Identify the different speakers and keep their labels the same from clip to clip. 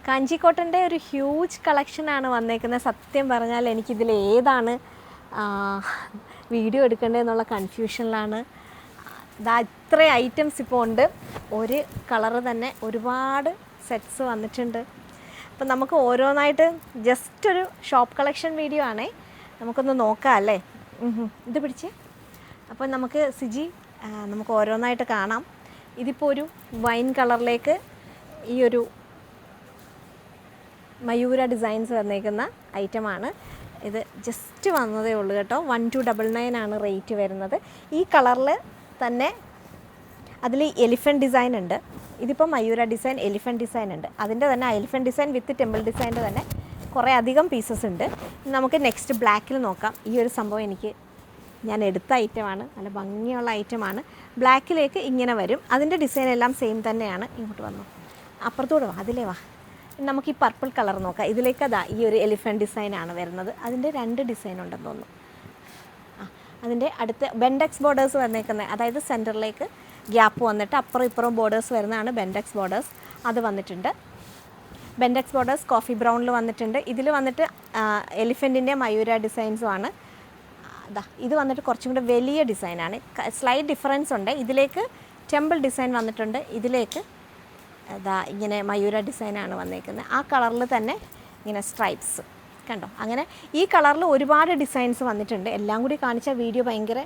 Speaker 1: കാഞ്ചി കോട്ടൻ്റെ ഒരു ഹ്യൂജ് കളക്ഷനാണ് വന്നേക്കുന്നത്. സത്യം പറഞ്ഞാൽ എനിക്കിതിൽ ഏതാണ് വീഡിയോ എടുക്കേണ്ടതെന്നുള്ള കൺഫ്യൂഷനിലാണ്. ഇതാ ഇത്രയും ഐറ്റംസ് ഇപ്പോൾ ഉണ്ട്. ഒരു കളറ് തന്നെ ഒരുപാട് സെറ്റ്സ് വന്നിട്ടുണ്ട്. അപ്പം നമുക്ക് ഓരോന്നായിട്ട് ജസ്റ്റ് ഒരു ഷോപ്പ് കളക്ഷൻ വീഡിയോ ആണേ. നമുക്കൊന്ന് നോക്കാം അല്ലേ. ഇത് പിടിച്ചേ. അപ്പോൾ നമുക്ക് സിജി നമുക്ക് ഓരോന്നായിട്ട് കാണാം. ഇതിപ്പോൾ ഒരു വൈൻ കളറിലേക്ക് ഈ ഒരു മയൂര ഡിസൈൻസ് വന്നേക്കുന്ന ഐറ്റമാണ്. ഇത് ജസ്റ്റ് വന്നതേ ഉള്ളൂ കേട്ടോ. 1299 ആണ് റേറ്റ് വരുന്നത്. ഈ കളറിൽ തന്നെ അതിൽ എലിഫൻറ്റ് ഡിസൈൻ ഉണ്ട്. ഇതിപ്പോൾ മയൂര ഡിസൈൻ, എലിഫൻറ്റ് ഡിസൈൻ ഉണ്ട്. അതിൻ്റെ തന്നെ എലിഫൻറ്റ് ഡിസൈൻ വിത്ത് ടെമ്പിൾ ഡിസൈൻ്റെ തന്നെ കുറേ അധികം പീസസ് ഉണ്ട്. നമുക്ക് നെക്സ്റ്റ് ബ്ലാക്കിൽ നോക്കാം. ഈ ഒരു സംഭവം ഞാൻ എടുത്ത ഐറ്റമാണ്. നല്ല ഭംഗിയുള്ള ഐറ്റമാണ്. ബ്ലാക്കിലേക്ക് ഇങ്ങനെ വരും. അതിൻ്റെ ഡിസൈൻ എല്ലാം സെയിം തന്നെയാണ്. ഇങ്ങോട്ട് വന്നു, അപ്പുറത്തോട് വാ, അതിലേ വാ. നമുക്ക് ഈ പർപ്പിൾ കളർ നോക്കാം. ഇതിലേക്ക് അതാ ഈ ഒരു എലിഫൻറ്റ് ഡിസൈനാണ് വരുന്നത്. അതിൻ്റെ 2 ഡിസൈൻ ഉണ്ടെന്ന് തോന്നുന്നു. അതിൻ്റെ അടുത്ത് ബെൻഡെക്സ് ബോർഡേഴ്സ് വന്നേക്കുന്നത്, അതായത് സെൻറ്ററിലേക്ക് ഗ്യാപ്പ് വന്നിട്ട് അപ്പുറം ഇപ്പുറം ബോർഡേഴ്സ് വരുന്നതാണ് ബെൻഡെക്സ് ബോർഡേഴ്സ്. അത് വന്നിട്ടുണ്ട്. ബെൻഡെക്സ് ബോർഡേഴ്സ് കോഫി ബ്രൗണിൽ വന്നിട്ടുണ്ട്. ഇതിൽ വന്നിട്ട് എലിഫൻറ്റിൻ്റെ മയൂര ഡിസൈൻസുമാണ്. ഇത് വന്നിട്ട് കുറച്ചും കൂടെ വലിയ ഡിസൈനാണ്. സ്ലൈറ്റ് ഡിഫറൻസ് ഉണ്ട്. ഇതിലേക്ക് ടെമ്പിൾ ഡിസൈൻ വന്നിട്ടുണ്ട്. ഇതിലേക്ക് ഇങ്ങനെ മയൂര ഡിസൈനാണ് വന്നേക്കുന്നത്. ആ കളറിൽ തന്നെ ഇങ്ങനെ സ്ട്രൈപ്സ് കണ്ടോ. അങ്ങനെ ഈ കളറിൽ ഒരുപാട് ഡിസൈൻസ് വന്നിട്ടുണ്ട്. എല്ലാം കൂടി കാണിച്ച വീഡിയോ ഭയങ്കര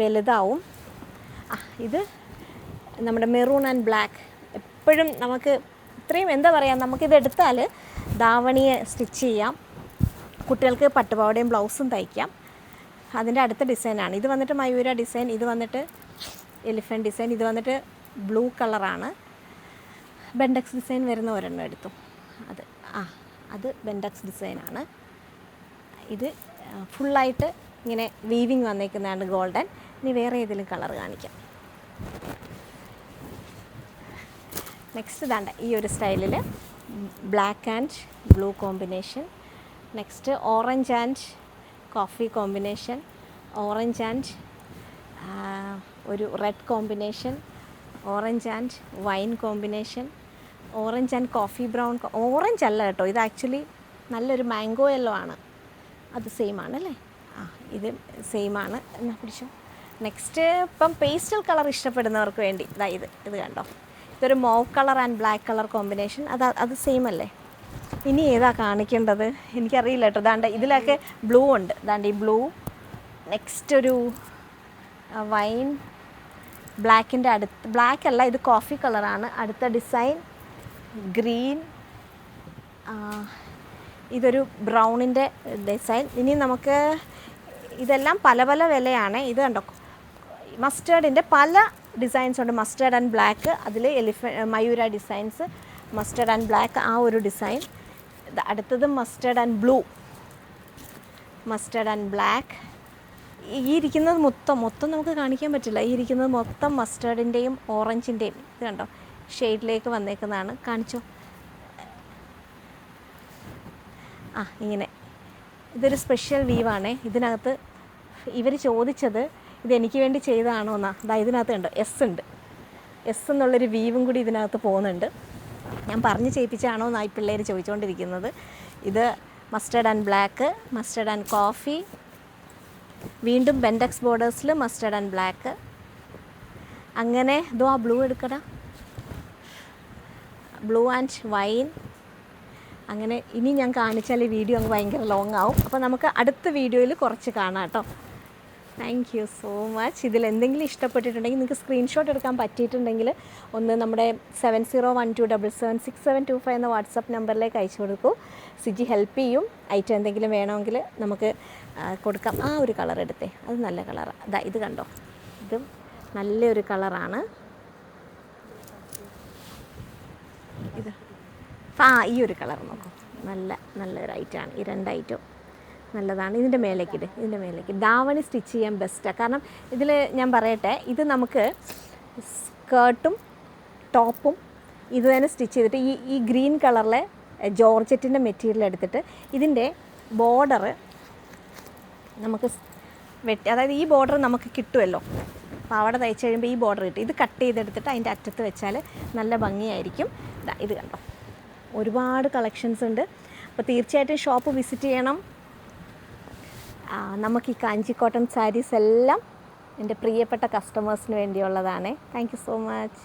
Speaker 1: വലുതാവും. ഇത് നമ്മുടെ മെറൂൺ ആൻഡ് ബ്ലാക്ക്. എപ്പോഴും നമുക്ക് ഇത്രയും എന്താ പറയുക, നമുക്കിത് എടുത്താൽ ധാവണിയെ സ്റ്റിച്ച് ചെയ്യാം, കുട്ടികൾക്ക് പട്ടുപാവാടയും ബ്ലൗസും തയ്ക്കാം. അതിൻ്റെ അടുത്ത ഡിസൈനാണ്. ഇത് വന്നിട്ട് മയൂര ഡിസൈൻ, ഇത് വന്നിട്ട് എലിഫൻറ്റ് ഡിസൈൻ, ഇത് വന്നിട്ട് ബ്ലൂ കളറാണ്. ബെൻഡെക്സ് ഡിസൈൻ വരുന്ന ഒരെണ്ണം എടുത്തു. അത് ബെൻഡെക്സ് ഡിസൈനാണ്. ഇത് ഫുള്ളായിട്ട് ഇങ്ങനെ വീവിങ് വന്നേക്കുന്നതാണ് ഗോൾഡൻ. ഇനി വേറെ ഏതെങ്കിലും കളർ കാണിക്കാം. നെക്സ്റ്റ് ഇതാണ്ട് ഈ ഒരു സ്റ്റൈലിൽ black and blue combination. Next orange and coffee combination, orange and ഒരു red combination, orange and wine combination, orange and coffee brown. Orange അല്ല കേട്ടോ, ഇത് ആക്ച്വലി നല്ലൊരു മാംഗോ യെല്ലോ ആണ്. അത് സെയിം ആണല്ലേ. ഇത് സെയിം ആണ്. എന്നാ പിടിച്ചോ. നെക്സ്റ്റ് ഇപ്പം പേസ്റ്റൽ കളർ ഇഷ്ടപ്പെടുന്നവർക്ക് വേണ്ടി ഇത് കണ്ടോ. ഇതൊരു mauve colour and black colour combination. അത് സെയിം അല്ലേ. ഇനി ഏതാ കാണിക്കേണ്ടത് എനിക്കറിയില്ല കേട്ടോ. ദാണ്ട് ഇതിലൊക്കെ ബ്ലൂ ഉണ്ട്. ദാണ്ട് ഈ ബ്ലൂ. നെക്സ്റ്റ് ഒരു വൈൻ ബ്ലാക്കിൻ്റെ അടുത്ത്, ബ്ലാക്ക് അല്ല, ഇത് കോഫി കളറാണ്. അടുത്ത ഡിസൈൻ ഗ്രീൻ. ഇതൊരു ബ്രൗണിൻ്റെ ഡിസൈൻ. ഇനി നമുക്ക് ഇതെല്ലാം പല പല വിലയാണ്. ഇത് കണ്ടോ, മസ്റ്റേർഡിൻ്റെ പല ഡിസൈൻസ് ഉണ്ട്. മസ്റ്റേർഡ് ആൻഡ് ബ്ലാക്ക്, അതിൽ മയൂര ഡിസൈൻസ്, മസ്റ്റേർഡ് ആൻഡ് ബ്ലാക്ക് ആ ഒരു ഡിസൈൻ. അടുത്തത് mustard and blue, mustard and black. ഈ ഇരിക്കുന്നത് മൊത്തം നമുക്ക് കാണിക്കാൻ പറ്റില്ല. ഈ ഇരിക്കുന്നത് മൊത്തം മസ്റ്റേർഡിൻ്റെയും ഓറഞ്ചിൻ്റെയും ഇത് കണ്ടോ ഷെയ്ഡിലേക്ക് വന്നേക്കുന്നതാണ്. കാണിച്ചോ. ഇങ്ങനെ ഇതൊരു സ്പെഷ്യൽ വീവാണേ. ഇതിനകത്ത് ഇവർ ചോദിച്ചത് ഇതെനിക്ക് വേണ്ടി ചെയ്തതാണോ എന്നാ. ഇതിനകത്ത് കണ്ടോ എസ് ഉണ്ട്. എസ് എന്നുള്ളൊരു വീവും കൂടി ഇതിനകത്ത് പോകുന്നുണ്ട്. ഞാൻ പറഞ്ഞ് ചെയ്യിപ്പിച്ചാണോ എന്നായി പിള്ളേർ ചോദിച്ചുകൊണ്ടിരിക്കുന്നത്. ഇത് mustard and black, mustard and coffee, വീണ്ടും ബെൻഡെക്സ് ബോർഡേഴ്സിൽ മസ്റ്റേർഡ് ആൻഡ് ബ്ലാക്ക്. അങ്ങനെ ആ ബ്ലൂ എടുക്കടാ, ബ്ലൂ ആൻഡ് വൈൻ. അങ്ങനെ ഇനി ഞാൻ കാണിച്ചാൽ ഈ വീഡിയോ അങ്ങ് ഭയങ്കര ലോങ് ആവും. അപ്പോൾ നമുക്ക് അടുത്ത വീഡിയോയിൽ കുറച്ച് കാണാം കേട്ടോ. Thank you so much. ഇതിൽ എന്തെങ്കിലും ഇഷ്ടപ്പെട്ടിട്ടുണ്ടെങ്കിൽ നിങ്ങൾക്ക് സ്ക്രീൻഷോട്ട് എടുക്കാൻ പറ്റിയിട്ടുണ്ടെങ്കിൽ ഒന്ന് നമ്മുടെ 7012776725 എന്ന വാട്സപ്പ് നമ്പറിലേക്ക് അയച്ചു കൊടുക്കൂ. സിജി ഹെൽപ്പ് ചെയ്യും. ഐറ്റം എന്തെങ്കിലും വേണമെങ്കിൽ നമുക്ക് കൊടുക്കാം. ഒരു കളർ എടുത്തേ, അത് നല്ല കളറാണ്. ഇത് കണ്ടോ, ഇത് നല്ലൊരു കളറാണ്. ഇത് ഈ ഒരു കളർ നോക്കൂ, നല്ലൊരു ഐറ്റമാണ്. ഈ 2 ഐറ്റവും നല്ലതാണ്. ഇതിൻ്റെ മേലേക്ക് ധാവണി സ്റ്റിച്ച് ചെയ്യാൻ ബെസ്റ്റാണ്. കാരണം ഇതിൽ ഞാൻ പറയട്ടെ, ഇത് നമുക്ക് സ്കേർട്ടും ടോപ്പും ഇത് തന്നെ സ്റ്റിച്ച് ചെയ്തിട്ട് ഈ ഗ്രീൻ കളറിലെ ജോർജറ്റിൻ്റെ മെറ്റീരിയൽ എടുത്തിട്ട് ഇതിൻ്റെ ബോർഡർ നമുക്ക് അതായത് ഈ ബോർഡർ നമുക്ക് കിട്ടുമല്ലോ. പാവാട തയ്ച്ച് കഴിയുമ്പോൾ ഈ ബോർഡർ കിട്ടും. ഇത് കട്ട് ചെയ്തെടുത്തിട്ട് അതിൻ്റെ അറ്റത്ത് വെച്ചാൽ നല്ല ഭംഗിയായിരിക്കും. ഇത് കണ്ടോ, ഒരുപാട് കളക്ഷൻസ് ഉണ്ട്. അപ്പോൾ തീർച്ചയായിട്ടും ഷോപ്പ് വിസിറ്റ് ചെയ്യണം. നമുക്ക് ഈ കാഞ്ചി കോട്ടൺ സാരീസ് എല്ലാം എൻ്റെ പ്രിയപ്പെട്ട കസ്റ്റമേഴ്സിന് വേണ്ടിയുള്ളതാണ്. Thank you so much.